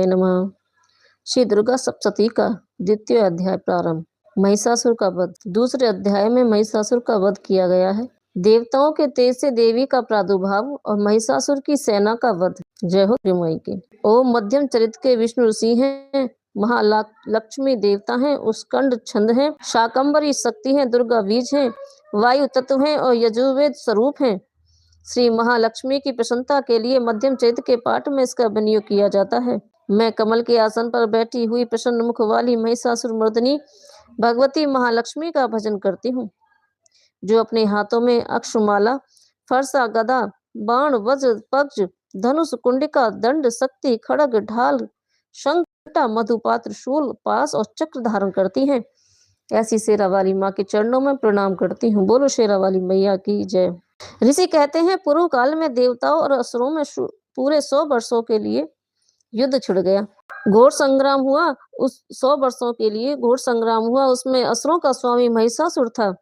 नमः। श्री दुर्गा सप्तशती का द्वितीय अध्याय प्रारंभ। महिषासुर का वध। दूसरे अध्याय में महिषासुर का वध किया गया है। देवताओं के तेज से देवी का प्रादुर्भाव और महिषासुर की सेना का वध। जय हो त्रिमयी की। ओम मध्यम चरित्र के विष्णु ऋषि हैं, महालक्ष्मी देवता हैं, उत्कंड छंद हैं, शाकंभरी शक्ति हैं, दुर्गा बीज हैं, वायु तत्व हैं और यजुर्वेद स्वरूप हैं। श्री महालक्ष्मी की प्रसन्नता के लिए मध्यम चरित्र के पाठ में इसका विनियोग किया जाता है। मैं कमल के आसन पर बैठी हुई प्रसन्न मुख वाली महिषासुर मर्दिनी भगवती महालक्ष्मी का भजन करती हूँ, जो अपने हाथों में अक्षमाला, फरसा, गदा, बाण, वज्र, पक्ष, धनुष, कुंडिका, दंड, शक्ति, खड़ग, ढाल, शंख, मधुपात्र, शूल, पास और चक्र धारण करती हैं। ऐसी शेरा वाली माँ के चरणों में प्रणाम करती हूँ। बोलो शेरा वाली मैया की जय। ऋषि कहते हैं, पूर्व काल में देवताओं और असुरों में पूरे 100 वर्षों के लिए युद्ध छिड़ गया। घोर संग्राम हुआ। उस 100 वर्षों के लिए घोर संग्राम हुआ। उसमें असुरों का स्वामी महिषासुर था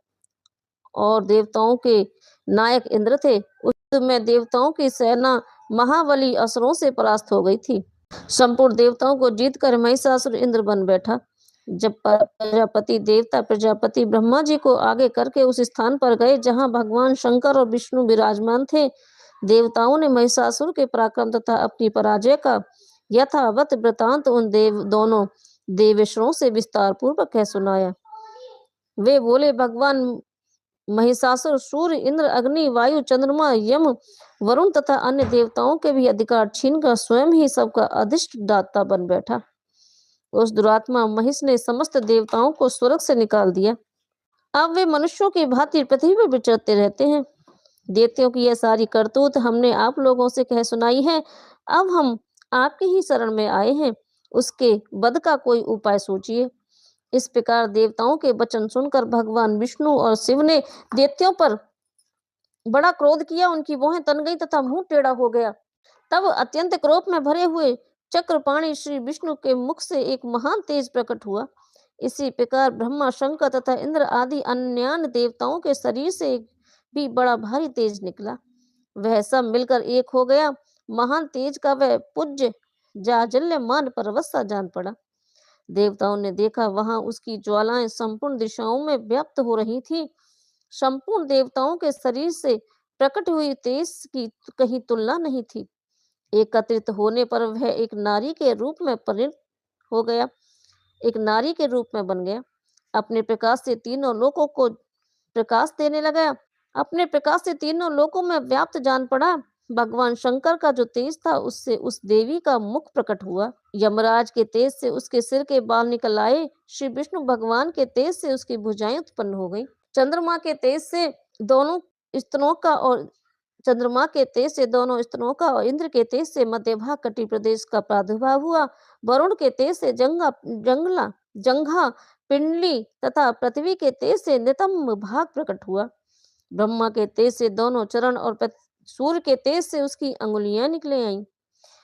और देवताओं के नायक इंद्र थे। उस युद्ध में देवताओं की सेना महाबली असुरों से परास्त हो गई थी। संपूर्ण देवताओं को जीतकर महिषासुर इंद्र बन बैठा। जब प्रजापति देवता प्रजापति ब्रह्मा जी को आगे करके उस स्थान पर गए जहां भगवान शंकर और विष्णु विराजमान थे, देवताओं ने महिषासुर के पराक्रम तथा अपनी पराजय का यथावत वृतांत उन दोनों देवेश्वरों से विस्तार पूर्वक कह सुनाया। वे बोले, भगवान महिषासुर सूर्य, इंद्र, अग्नि, वायु, चंद्रमा, यम, वरुण तथा अन्य देवताओं के भी अधिकार छीनकर स्वयं ही सबका अधिष्ठ दाता बन बैठा। उस दुरात्मा महिष ने समस्त देवताओं को स्वर्ग से निकाल दिया। अब वे मनुष्यों की भांति पृथ्वी पर विचरते रहते हैं। देवताओं की यह सारी करतूत हमने आप लोगों से कह सुनाई है। अब हम आपकी ही शरण में आए हैं, उसके वध का कोई उपाय सोचिए। इस प्रकार देवताओं के वचन सुनकर भगवान विष्णु और शिव ने देवताओं पर बड़ा क्रोध किया। उनकी भौहें तन गई तथा मुंह टेढ़ा हो गया। तब अत्यंत क्रोध में भरे हुए चक्रपाणी श्री विष्णु के मुख से एक महान तेज प्रकट हुआ। इसी प्रकार ब्रह्मा, शंकर तथा इंद्र आदि अन्य देवताओं के शरीर से भी बड़ा भारी तेज निकला। वह सब मिलकर एक हो गया। महान तेज का वह पूज्य जाजल्यमान पर्वत सा जान पड़ा। देवताओं ने देखा, वहां उसकी ज्वालाएं संपूर्ण दिशाओं में व्याप्त हो रही थी। संपूर्ण देवताओं के शरीर से प्रकट हुई तेज की कहीं तुलना नहीं थी। एकत्रित होने पर वह एक नारी के रूप में परिणत हो गया, एक नारी के रूप में बन गया। अपने प्रकाश से तीनों लोकों को प्रकाश देने लगा। अपने प्रकाश से तीनों लोकों में व्याप्त जान पड़ा। भगवान शंकर का जो तेज था, उससे उस देवी का मुख प्रकट हुआ। यमराज के तेज से उसके सिर के बाल निकल आए। श्री विष्णु भगवान के तेज से उसकी भुजाएं उत्पन्न हो गई। चंद्रमा के तेज से दोनों स्तनों का और इंद्र के तेज से मध्य भाग कटी प्रदेश का प्रादुर्भाव हुआ। वरुण के तेज से जंघा, पिंडली तथा पृथ्वी के तेज से नितंब भाग प्रकट हुआ। ब्रह्मा के तेज से दोनों चरण और सूर्य के तेज से उसकी अंगुलियां निकले आईं।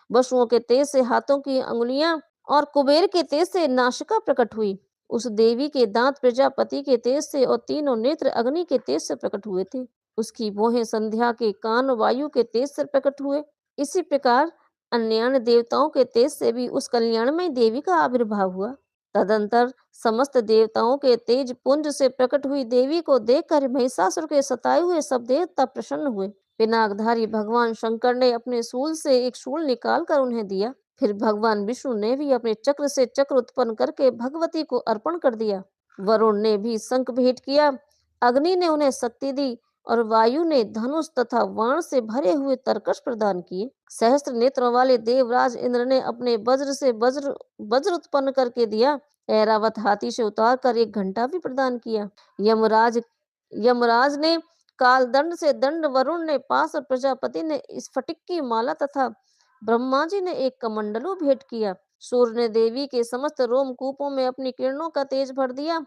वसुओं के तेज से हाथों की अंगुलियां और कुबेर के तेज से नासिका प्रकट हुई। उस देवी के दांत प्रजापति के तेज से और तीनों नेत्र अग्नि के तेज से प्रकट हुए थे। उसकी भौहें संध्या के कान वायु के तेज से प्रकट हुए। इसी प्रकार अन्य देवताओं के तेज से भी उस कल्याणमय देवी का आविर्भाव हुआ। तदंतर समस्त देवताओं के तेज पुंज से प्रकट हुई देवी को देखकर महिषासुर के सताए हुए सब देवता प्रसन्न हुए। पिनाकधारी भगवान शंकर ने अपने शूल से एक शूल निकाल कर उन्हें दिया। फिर भगवान विष्णु ने भी अपने चक्र से चक्र उत्पन्न करके भगवती को अर्पण कर दिया। वरुण ने भी शंख भेंट किया। अग्नि ने उन्हें शक्ति दी और वायु ने धनुष तथा वाण से भरे हुए तरकश प्रदान किए। सहस्त्र नेत्रों वाले देवराज इंद्र ने अपने वज्र से वज्र उत्पन्न करके दिया। ऐरावत हाथी से उतार कर एक घंटा भी प्रदान किया। यमराज ने काल दंड से दंड, वरुण ने पास और प्रजापति ने स्फटिक की माला तथा ब्रह्मा जी ने एक कमंडलू भेंट किया। सूर्य ने देवी के समस्त रोमकूपों में अपनी किरणों का तेज भर दिया।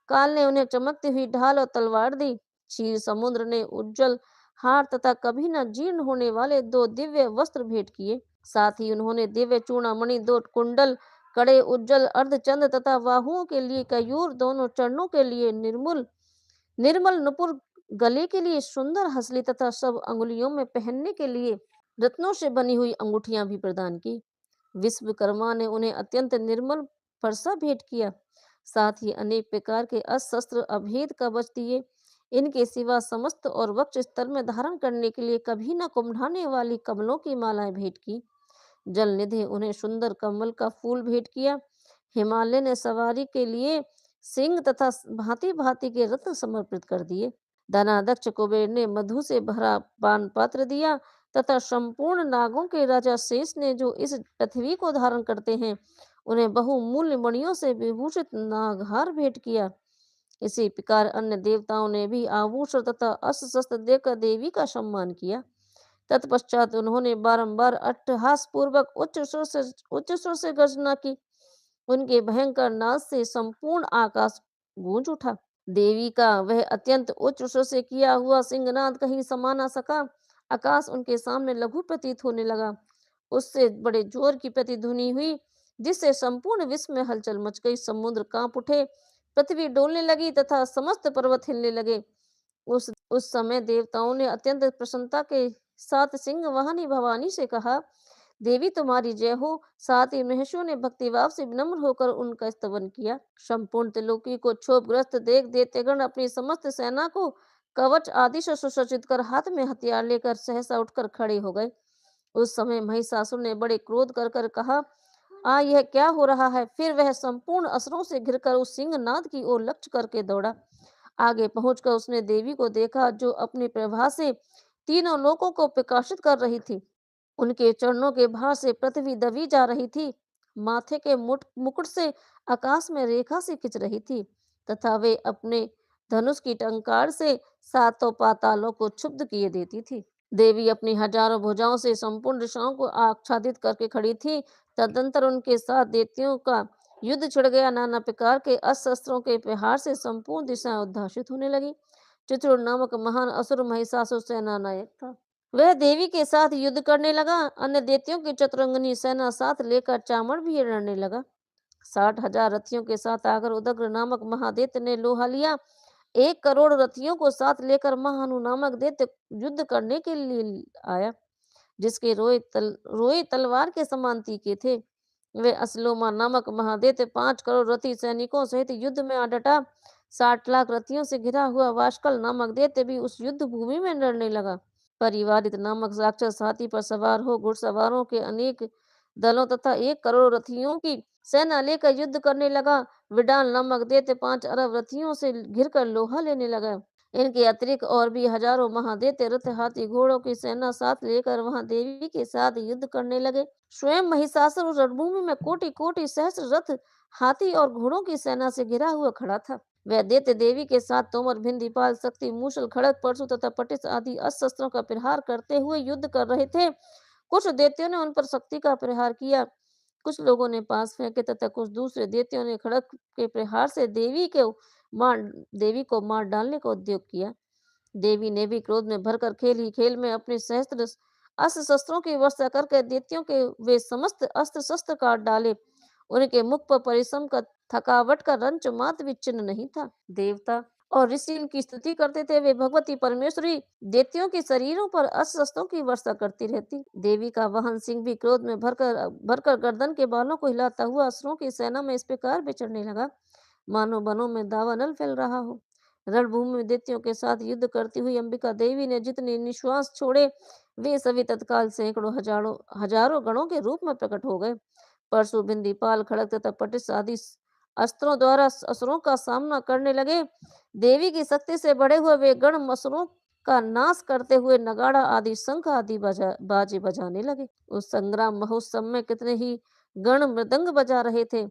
काल ने उन्हें चमकती हुई ढाल और तलवार दी। क्षीर समुद्र ने उज्जवल हार तथा कभी न जीर्ण होने वाले 2 दिव्य वस्त्र भेंट किए। साथ ही उन्होंने दिव्य चूड़ामणि, 2 कुंडल, कड़े, उज्जवल अर्धचंद्र तथा बाहुओं के लिए कयूर, दोनों चरणों के लिए निर्मल नुपुर, गले के लिए सुंदर हंसली तथा सब अंगुलियों में पहनने के लिए रत्नों से बनी हुई अंगूठियां भी प्रदान की। विश्वकर्मा ने उन्हें अत्यंत निर्मल फरसा भेंट किया, साथ ही अनेक प्रकार के अस्त्र अभेद कवच दिए। इनके सिवा समस्त और वक्ष स्तर में धारण करने के लिए कभी न कुम्ढ़ाने वाली कमलों की मालाएं भेंट की। जल निधि उन्हें सुंदर कमल का फूल भेंट किया। हिमालय ने सवारी के लिए सिंह तथा भांति भांति के रत्न समर्पित कर दिए। धनाध्यक्ष कुबेर ने मधु से भरा पान पात्र दिया तथा संपूर्ण नागों के राजा शेष ने, जो इस पृथ्वी को धारण करते हैं, उन्हें बहुमूल्य मणियों से विभूषित नागहार भेंट किया। इसी प्रकार अन्य देवताओं ने भी आभूषण तथा अस्त्र शस्त्र देकर देवी का सम्मान किया। तत्पश्चात उन्होंने बारंबार अट्टहास पूर्वक उच्च स्वर से गर्जना की। उनके भयंकर नाद से संपूर्ण आकाश गूंज उठा। देवी का वह अत्यंत उच्च स्वर से किया हुआ सिंहनाद कहीं समा न सका। आकाश उनके सामने लघु प्रतीत होने लगा। उससे बड़े जोर की प्रतिध्वनि हुई, जिससे संपूर्ण विश्व में हलचल मच गई। समुद्र कांप उठे, पृथ्वी डोलने लगी तथा समस्त पर्वत हिलने लगे। उस समय देवताओं ने अत्यंत प्रसन्नता के साथ सिंह वाहिनी भवानी से कहा, देवी तुम्हारी जय हो। साथ ही महर्षियों ने भक्तिभाव से विनम्र होकर उनका स्तवन किया। संपूर्ण त्रिलोकी को क्षोभग्रस्त देख दैत्यगण अपनी समस्त सेना को कवच आदि से सुसज्जित कर हाथ में हथियार लेकर सहसा उठकर खड़े हो गए। उस समय महिषासुर ने बड़े क्रोध कर कर कहा, यह क्या हो रहा है। फिर वह संपूर्ण असुरों से घिरकर उस सिंहनाद की ओर लक्ष्य करके दौड़ा। आगे पहुंचकर उसने देवी को देखा, जो अपनी प्रभा से तीनों लोकों को प्रकाशित कर रही थी। उनके चरणों के भार से पृथ्वी दबी जा रही थी। माथे के मुकुट से आकाश में रेखा से खिंच रही थी तथा वे अपने धनुष की टंकार से सातों पातालों को क्षुब्ध किए देती थी। देवी अपनी हजारों भुजाओं से संपूर्ण दिशाओं को आच्छादित करके खड़ी थी। तदंतर उनके साथ दैत्यों का युद्ध छिड़ गया। नाना प्रकार के अस्त्र शस्त्रों के प्रहार से संपूर्ण दिशाएं उद्भासित होने लगी। चित्रुर नामक महान असुर महिषासुर सेना नायक था। वह देवी के साथ युद्ध करने लगा। अन्य दैत्यों की चतुरंगनी सेना साथ लेकर चामड़ भी लड़ने लगा। 60,000 रथियों के साथ आकर उदग्र नामक महादैत्य ने लोहा लिया। 1 करोड़ रथियों को साथ लेकर महानु नामक दैत्य युद्ध करने के लिए आया, जिसके रोए तलवार के समान तीखे थे। वे असलोमा नामक महादैत्य 5 करोड़ रथी सैनिकों सहित युद्ध में आ डटा। 60 लाख रथियों से घिरा हुआ वाशकल नामक दैत्य भी उस युद्ध भूमि में लड़ने लगा। परिवारित नामक राक्षस हाथी पर सवार हो घुड़सवारों के अनेक दलों तथा 1 करोड़ रथियों की सेना लेकर युद्ध करने लगा। विडाल नामक दैत्य 5 अरब रथियों से घिरकर लोहा लेने लगा। इनके अतिरिक्त और भी हजारों महादैत्य रथ हाथी घोड़ों की सेना साथ लेकर वहां देवी के साथ युद्ध करने लगे। स्वयं महिषासुर उस रणभूमि में कोटि कोटि सहस्र रथ हाथी और घोड़ों की सेना से घिरा हुआ खड़ा था। वह दैत्य देवी के साथ तोमर, भिंदीपाल, शक्ति, मूसल, खड़ग, परशु तथा पटिश आदि अस्त्र शस्त्रों का प्रहार करते हुए युद्ध कर रहे थे। कुछ दैत्यों ने उन पर शक्ति का प्रहार किया, कुछ लोगों ने पास फेंके तथा कुछ दूसरे दैत्यों ने खड़ग के प्रहार से देवी को मार डालने का उद्योग किया। देवी ने भी क्रोध में भरकर खेल ही खेल में अपने सहस्त्र अस्त्र शस्त्रों की वर्षा करके दैत्यों के वे समस्त अस्त्र शस्त्र काट डाले। उनके मुख पर परिश्रम का थकावट का रंच मात्र भी चिन्ह नहीं था। देवता और ऋषि इनकी स्तुति करते थे। वे भगवती परमेश्वरी दैत्यों के शरीरों पर अस्त्र शस्त्रों की वर्षा करती रहती। देवी का वाहन सिंह भी क्रोध में भरकर गर्दन के बालों को हिलाता हुआ असुरों की सेना में इस प्रकार विचरने लगा, मानो बनों में दावानल फैल रहा हो। रणभूमि में दैत्यों के साथ युद्ध करती हुई अंबिका देवी ने जितने निश्वास छोड़े, वे सभी तत्काल सैकड़ों हजारों गणों के रूप में प्रकट हो गए। परशु, बिंदीपाल, खड़ग तथा पटिश आदि अस्त्रों द्वारा असुरों का सामना करने लगे। देवी की शक्ति से बढ़े हुए वे गण असुरों का नाश करते हुए नगाड़ा आदि शंख आदि बाजे बजाने लगे। उस संग्राम महोत्सव में कितने ही गण मृदंग बजा रहे थे।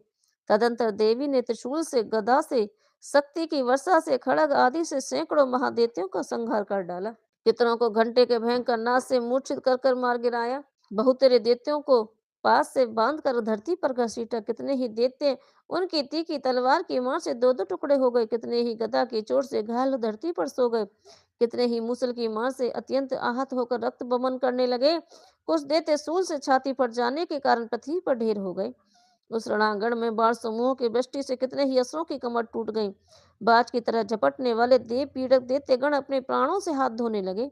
तदंतर देवी ने त्रिशूल से, गदा से, शक्ति की वर्षा से, खड़ग आदि से सैकड़ों महादैत्यों का संहार कर डाला। कितनों को घंटे के भयंकर नाद से मूर्छित कर कर मार गिराया। बहुतेरे दैत्यों को पास से बांधकर धरती पर घसीटा। कितने ही दैत्य उनकी तीखी तलवार की मार से 2-2 टुकड़े हो गए। कितने ही गदा की चोट से घायल धरती पर सो गए। कितने ही मूसल की मार से अत्यंत आहत होकर रक्त बमन करने लगे। कुछ दैत्य सूल से छाती फट जाने के कारण पृथ्वी पर ढेर हो गए। उस रणांगण में बाढ़ समूह की वृष्टि से कितने ही असुरों की कमर टूट गई। बाज की तरह झपटने वाले देव पीड़क दैत्यगण अपने प्राणों से हाथ धोने लगे।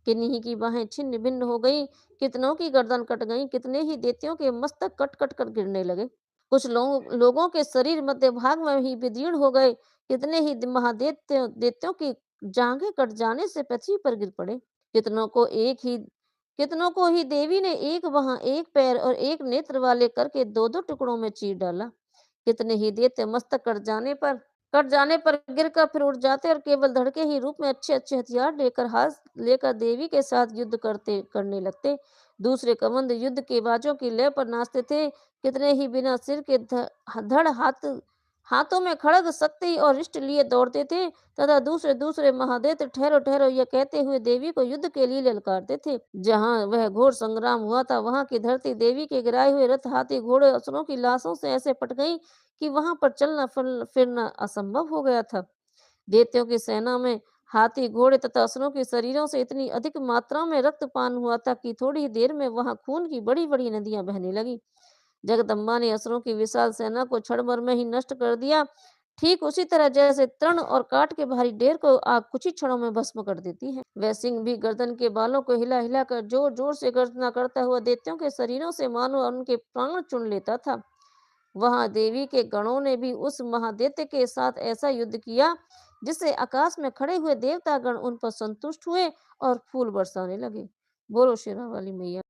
किन्हीं की बाहें छिन्न भिन्न हो गई, कितनों की गर्दन कट गई, कितने ही दैत्यों के मस्तक कट कट कर गिरने लगे। कुछ लोगों के शरीर मध्य भाग में ही विदीर्ण हो गए, कितने ही महादैत्यों दैत्यों की जांघें कट जाने से पृथ्वी पर गिर पड़े। कितनों को एक ही कितनों को ही देवी ने एक वहां एक पैर और एक नेत्र वाले करके दो दो टुकड़ों में चीर डाला। कितने ही दैत्य मस्तक कट जाने पर गिरकर फिर उठ जाते और केवल धड़के ही रूप में अच्छे अच्छे हथियार लेकर हाथ लेकर देवी के साथ युद्ध करने लगते। दूसरे कबंध युद्ध के बाजों की लय पर नाचते थे। कितने ही बिना सिर के धड़ हाथों में खड़ग शक्ति और रिष्ट लिए दौड़ते थे तथा दूसरे दूसरे महादैत्य ठहरो ठहरो यह कहते हुए देवी को युद्ध के लिए ललकारते थे। जहां वह घोर संग्राम हुआ था वहां की धरती देवी के गिराए हुए रथ हाथी घोड़े असुरों की लाशों से ऐसे पट गई कि वहां पर चलना फिरना असंभव हो गया था। दैत्यों की सेना में हाथी घोड़े तथा असुरों के शरीरों से इतनी अधिक मात्रा में रक्तपान हुआ था कि थोड़ी ही देर में वहां खून की बड़ी बड़ी नदियां बहने लगी। जगदम्बा ने असुरों की विशाल सेना को क्षण भर में ही नष्ट कर दिया, ठीक उसी तरह जैसे तृण और काट के भारी ढेर को आग कुछ ही क्षणों में भस्म कर देती है। वह सिंह भी गर्दन के बालों को हिला हिला कर जोर जोर से गर्जना करता हुआ दैत्यों के शरीरों से मानो उनके प्राण चुन लेता था। वहां देवी के गणों ने भी उस महादैत्य के साथ ऐसा युद्ध किया जिससे आकाश में खड़े हुए देवतागण उन पर संतुष्ट हुए और फूल बरसाने लगे। बोलो शेरा वाली मैया।